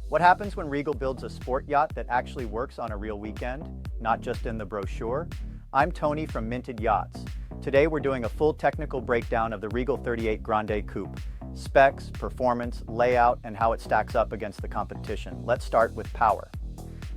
What happens when Regal builds a sport yacht that actually works on a real weekend, not just in the brochure? I'm Tony from Minted Yachts. Today we're doing a full technical breakdown of the Regal 38 Grande Coupe. Specs, performance, layout, and how it stacks up against the competition. Let's start with power.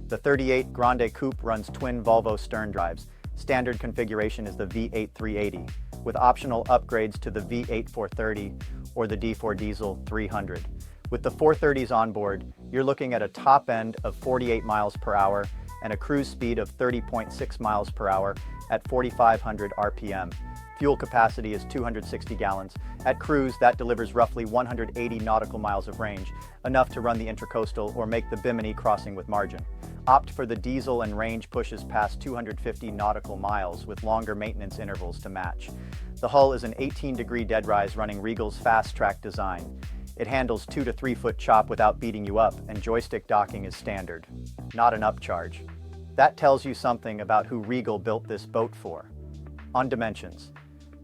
The 38 Grande Coupe runs twin Volvo stern drives. Standard configuration is the V8 380, with optional upgrades to the V8 430 or the D4 Diesel 300. With the 430s on board, you're looking at a top end of 48 miles per hour and a cruise speed of 30.6 miles per hour at 4,500 RPM. Fuel capacity is 260 gallons. At cruise, that delivers roughly 180 nautical miles of range, enough to run the Intracoastal or make the Bimini crossing with margin. Opt for the diesel and range pushes past 250 nautical miles with longer maintenance intervals to match. The hull is an 18-degree dead rise running Regal's fast-track design. It handles 2 to 3 foot chop without beating you up, and joystick docking is standard, not an upcharge. That tells you something about who Regal built this boat for. On dimensions: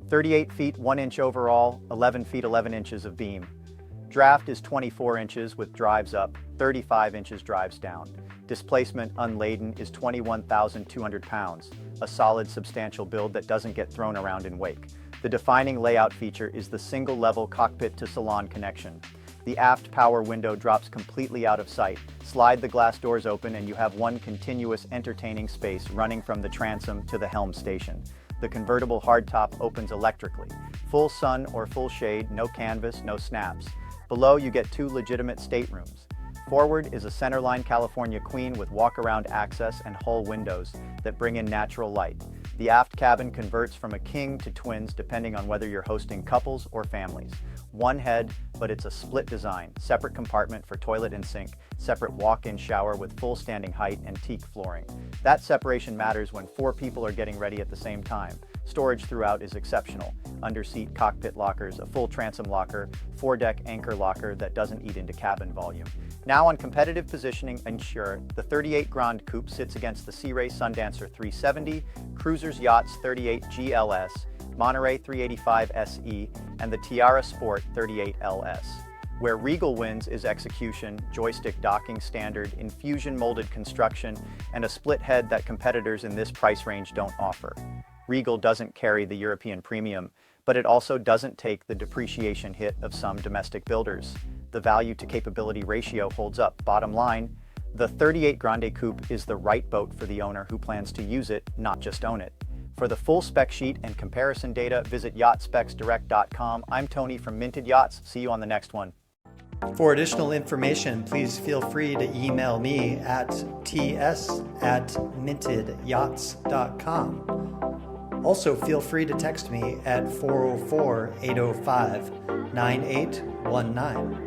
38 feet 1 inch overall, 11 feet 11 inches of beam. Draft is 24 inches with drives up, 35 inches drives down. Displacement unladen is 21,200 pounds, a solid, substantial build that doesn't get thrown around in wake. The defining layout feature is the single-level cockpit to salon connection. The aft power window drops completely out of sight. Slide the glass doors open and you have one continuous entertaining space running from the transom to the helm station. The convertible hardtop opens electrically. Full sun or full shade, no canvas, no snaps. Below you get 2 legitimate staterooms. Forward is a centerline California Queen with walk-around access and hull windows that bring in natural light. The aft cabin converts from a king to twins depending on whether you're hosting couples or families. One head, but it's a split design, separate compartment for toilet and sink, separate walk-in shower with full standing height and teak flooring. That separation matters when 4 people are getting ready at the same time. Storage throughout is exceptional. Underseat cockpit lockers, a full transom locker, 4-deck anchor locker that doesn't eat into cabin volume. Now on competitive positioning, ensure the 38 Grande Coupe sits against the Sea Ray Sundancer 370, Cruisers Yachts 38 GLS, Monterey 385 SE, and the Tiara Sport 38 LS. Where Regal wins is execution, joystick docking standard, infusion molded construction, and a split head that competitors in this price range don't offer. Regal doesn't carry the European premium, but it also doesn't take the depreciation hit of some domestic builders. The value to capability ratio holds up. Bottom line, the 38 Grande Coupe is the right boat for the owner who plans to use it, not just own it. For the full spec sheet and comparison data, visit yachtspecsdirect.com. I'm Tony from Minted Yachts. See you on the next one. For additional information, please feel free to email me at ts@mintedyachts.com. Also, feel free to text me at 404-805-9819.